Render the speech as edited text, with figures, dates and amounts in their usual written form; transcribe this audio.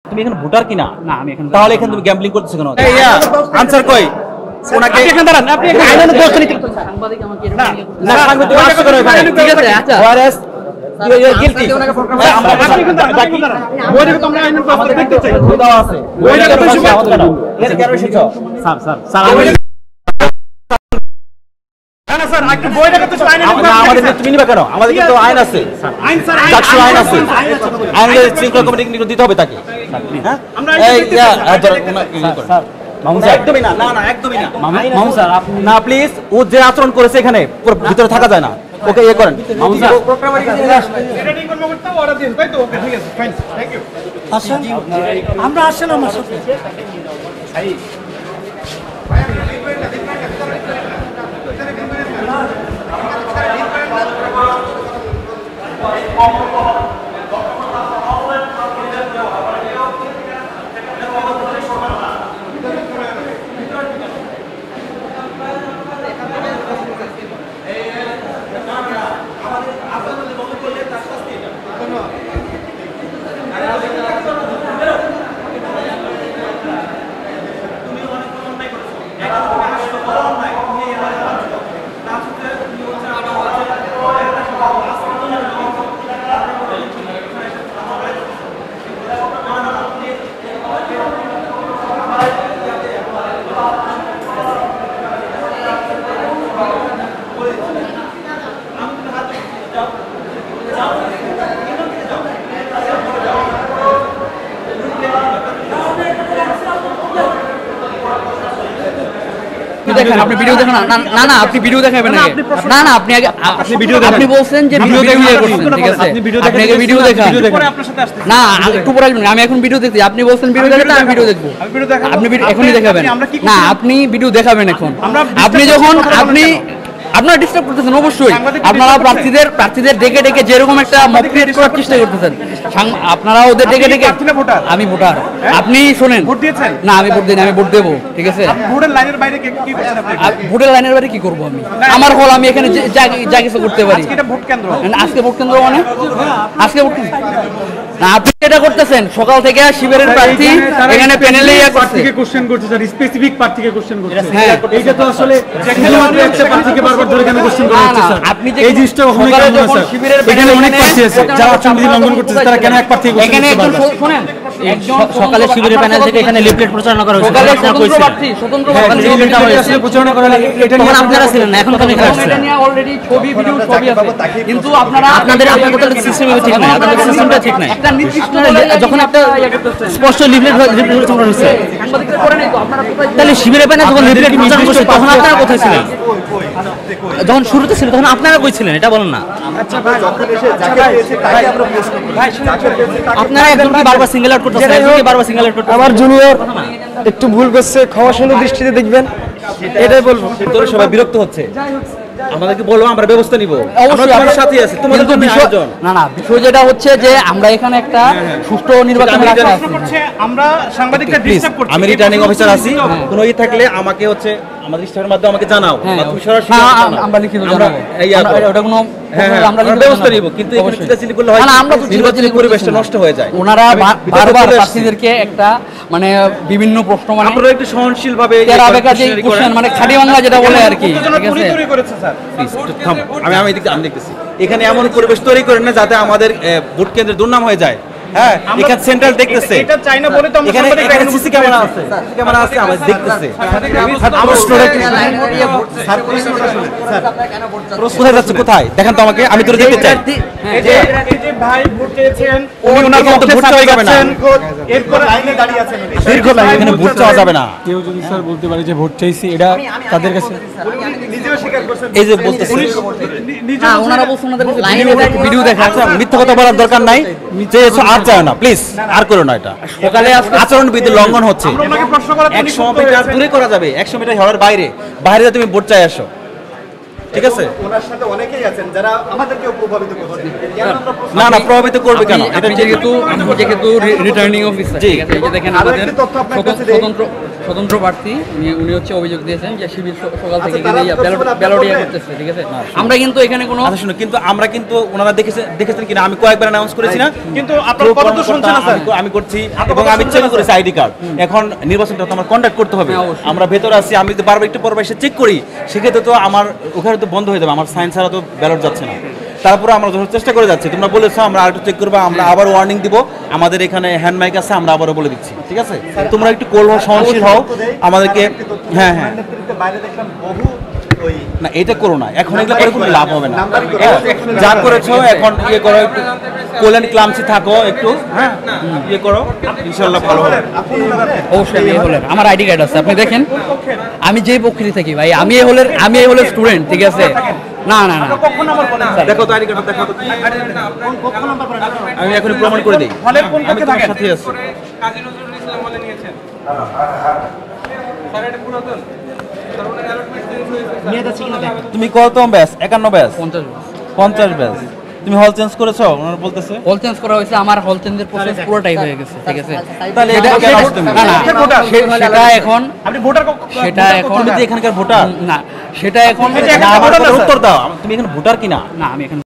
তুমি এখানে ভোটার কিনা? না আমি এখানে। তাহলে এখানে তুমি গ্যাম্বলিং করতেছো কেন? আনসার কই? ওনাকে এখানে দাঁড়ান, আপনি আইনের দোষ নিতে সাংবাদিক আমাকে না না সাংবাদিক আসছে কেন এখানে? ঠিক আছে আচ্ছা ওয়ারেস ইউ আর গিলটি। আমরা বাকি বইটা তো আমরা আইনের দোষ দেখতে চাই। দাও আছে। বইটা কত সময় এর কেন এসেছো? স্যার না স্যার একটু বইটা কত সময় আইনের আমাদের তুমি নিবা কেন? আমাদের কিন্তু আইন আছে, আইন স্যার চাকসু আইন আছে। আইনের শৃঙ্খলা কমিটি দিতে হবে তাকে। হ্যাঁ আমরা এই স্যার মামুন স্যার একদমই না, না না একদমই না মামুন স্যার আপনি না প্লিজ। ও যে আচরণ করেছে এখানে পুরো ভিতরে থাকা যায় না, ওকে ইয়ে করেন মামুন স্যার। এটা ঠিক করব করতে অর্ডার দিন তাই তো ওকে ঠিক আছে ফাইন থ্যাংক ইউ আসেন আমরা আসেন আমার সাথে দেখেন আপনি ভিডিও দেখেন না না না আপনি ভিডিও দেখাবেন না না না আপনি আগে আপনি ভিডিও দেখেন আপনি বলছেন যে ভিডিও দেখে করছেন ঠিক আছে আপনি আগে ভিডিও দেখান পরে আপনার সাথে আসতে না একটু পরে আসবেন আমি এখন ভিডিও দেখছি আপনি বলছেন ভিডিও দেখাতে আমি ভিডিও দেখবো আমি ভিডিও দেখাবো আপনি এখনই দেখাবেন আমরা কি না আপনি ভিডিও দেখাবেন এখন আপনি যখন আপনি আপনারা ডিস্টার্ব করতেছেন অবশ্যই আপনারা প্রার্থীদের ডেকে ডেকে যেরকম একটা মক ক্রিয়েট করার চেষ্টা করতেছেন আপনারা ওদের ডেকে ডেকে আমি ভোটার আপনি শোনেন ভোট দিয়েছেন না আমি ভোট দিই আমি ভোট দেবো ঠিক আছে ভোটের লাইনের বাইরে কি করছেন আপনি ভোটের লাইনের বাইরে কি করবো আমি আমার হল আমি এখানে যা কিছু করতে পারি এটা ভোট কেন্দ্র আজকে ভোট কেন্দ্র মানে আজকে ভোট কেন্দ্র না আপনি এটা করতেছেন সকাল থেকে শিবিরের প্রার্থী এখানে প্যানেলে প্রার্থীকে কোশ্চেন করছে স্যার স্পেসিফিক প্রার্থীকে কোশ্চেন করছে হ্যাঁ এইটা তো আসলে শুধুমাত্র একটা প্রার্থীকে বারবার ধরে কেন কোশ্চেন করা হচ্ছে স্যার আপনি যে এই জিনিসটা কখনোই কাম্য না স্যার শিবিরের এখানে অনেক প্রার্থী আছে যারা আচরণবিধি লঙ্ঘন করতেছে তারা কেন এক প্রার্থীকে কোশ্চেন এখানে একজন করছে শুনেন সকালে শিবিরের প্যানেল থেকে এখানে লিফলেট প্রচারণা করা হয়েছে। সকালে স্বতন্ত্র প্রার্থী প্রচারণা করা লাগে এটা তখন আপনারা ছিলেন না, এখন কেন এখানে আসছেন? এটা নিয়ে অলরেডি ছবি ভিডিও সবই আছে কিন্তু আপনারা আপনাদের সিস্টেম ঠিক নাই, আপনাদের সিস্টেমটা ঠিক নাই। একটা নির্দিষ্ট যখন একটা স্পষ্ট লিফলেট প্রচারণা হচ্ছে, সাংবাদিকরা করে নাই তো আপনারা কোথায় তাহলে শিবিরের প্যানেল যখন লিফলেট প্রচারণা করছে তখন আপনারা কোথায় ছিলেন? যখন শুরুতে ছিল তখন আপনারা কই ছিলেন এটা বলেন না। আপনারা একজনকে বারবার সিঙ্গেল আউট করতেছেন, একজনকে বারবার সিঙ্গেল আউট করতেছেন। আমার জুনিয়র একটু ভুল করছে ক্ষমা সুন্দর দৃষ্টিতে দেখবেন এটাই বলবো তোর সবাই বিরক্ত হচ্ছে, আমাদেরকে বলবো আমরা ব্যবস্থা নিব। অবশ্যই আমার সাথে আছে তোমাদের জন্য আয়োজন। না না বিষয় যেটা হচ্ছে যে আমরা এখানে একটা সুষ্ঠু নির্বাচনের আশা আছে করছে আমরা সাংবাদিকরা ডিস্টার্ব করছি আমি রিটার্নিং অফিসার আছি, কোনো ই থাকলে আমাকে হচ্ছে আমাদের স্টাফের মাধ্যমে আমাকে জানাও, বা তুমি সরাসরি আমরা লিখিত জানাবো ওটা কোনো আমরা ব্যবস্থা নিব, কিন্তু এখানে চিল্লাচিল্লি করলে হয় না আমরা তো নির্বাচনী পরিবেশটা নষ্ট হয়ে যায়। ওনারা বারবার প্রার্থীদেরকে একটা মানে বিভিন্ন প্রশ্ন মানে আপনারা একটু সহনশীল ভাবে তেরা বেকা যে কোশ্চেন মানে খাঁটি বাংলা যেটা বলে আর কি ঠিক আছে তৈরি করেছে স্যার আমি দেখতেছি এখানে এমন পরিবেশ তৈরি করেন না যাতে আমাদের ভোট কেন্দ্রের দুর্নাম হয়ে যায়। হ্যাঁ এখানে সেন্ট্রাল দেখতেছে, এটা চাই না বলে তো আমরা এখানে সাংবাদিকরা এখানে সিসি ক্যামেরা আছে, সিসি ক্যামেরা আছে আমাদের দেখতেছে। কোথায় যাচ্ছে কোথায় দেখেন তো আমাকে, আমি তোর দেখতে চাই। এই যে ভাই ভোট চেয়েছেন উনি ওনার এখানে তো ভোট চাওয়া যাবে না, এরপর লাইনে দাঁড়িয়ে আছেন দীর্ঘ লাইন, এখানে ভোট চাওয়া যাবে না। কেউ যদি স্যার বলতে পারে যে ভোট চাইছি এটা তাদের কাছে নিজেও স্বীকার করছেন এই যে বলতেছে না ওনারা বলছেন ওনাদের কাছে ভিডিও দেখা আচ্ছা মিথ্যা কথা বলার দরকার নাই, চেয়েছো আর চাও না, প্লিজ আর করো না এটা। সকালে আচরণবিধি লঙ্ঘন হচ্ছে। ওনাকে প্রশ্ন করার 100 মিটার দূরে করা যাবে, 100 মিটার হওয়ার বাইরে বাইরে তুমি ভোট চাই আসো, ঠিক আছে? ওনার সাথে অনেকেই আছেন যারা আমাদেরকেও প্রভাবিত করছে না না প্রভাবিত করবে কেন? এটা যেহেতু রিটার্নিং অফিসার ঠিক আছে এই যে দেখেন আমাদের স্বতন্ত্র প্রার্থী উনি হচ্ছে অভিযোগ দিয়েছেন যে শিবির সকাল থেকে তারা ব্যালট করতেছে, ঠিক আছে। আমরা কিন্তু এখানে কোনো আচ্ছা শুনো, কিন্তু আমরা কিন্তু ওনারা দেখেছেন কিনা, আমি কয়েকবার অ্যানাউন্স করেছি না, কিন্তু আপনার কথা তো শুনছেন না স্যার। আমি করছি এবং আমি চেক করেছি আইডি কার্ড। এখন নির্বাচনটা তো আমার কন্ডাক্ট করতে হবে, হ্যাঁ, অবশ্যই। আমরা ভেতরে আছি, আমি যদি বারবার একটু পর এসে চেক করি সেক্ষেত্রে তো আমার ওখানে তো বন্ধ হয়ে যাবে, আমার সাইন ছাড়া তো ব্যালট যাচ্ছে না। তারপরে আমরা যখন চেষ্টা করে যাচ্ছি, তোমরা বলেছো আমরা আরেকটু চেক করবো, আমরা আবার ওয়ার্নিং দিব, আমাদের এখানে হ্যান্ড মাইক আছে, আমরা আবারও বলে দিচ্ছি, ঠিক আছে। তোমরা একটু কোল হও, সহনশীল হও আমাদেরকে। হ্যাঁ হ্যাঁ বাইরে দেখলাম বহু ওই না, এটা করো না, এখন এগুলো করে কোনো লাভ হবে না। নাম্বার করে যা করেছো এখন ইয়ে করো, একটু কোলেন ক্লামসি থাকো একটু, হ্যাঁ ইয়ে করো, ইনশাল্লাহ ভালো হবে। অবশ্যই আমি এই হলের আমার আইডি কার্ড আছে, আপনি দেখেন আমি যেই পক্ষে থাকি ভাই, আমি এই হলের স্টুডেন্ট, ঠিক আছে। না না না কখন নাম্বার বলেন দেখো তো আইডি কার্ড দেখো তো, আমি এখন প্রমাণ করে দিই, হলের কোন আমি পক্ষে তোমার থাকেন? সাথে আছি। কাজী নজরুল ইসলাম বলে নিয়েছেন স্যার, এটা পুরাতন স্যার, ওনার অ্যালটমেন্ট চেঞ্জ হয়েছে। তুমি কত ব্যাস? 51 ব্যাস, 50 ব্যাস। তুমি হল চেঞ্জ করেছো? ওনারা বলতেছে হল চেঞ্জ করা হয়েছে, আমার হল চেঞ্জের প্রসেস পুরোটাই হয়ে গেছে, ঠিক আছে। তাহলে সেটা- এখানে কেন আসছো তুমি? না, না, ভোটার। সেটা এখন আপনি ভোটার সেটা এখন তুমি যে এখানকার ভোটার? না, সেটা এখন এই যে না, এখানকার আমার ভোটার না, কথার স্যার। উত্তর দাও, তুমি এখানে ভোটার কিনা? না, আমি এখন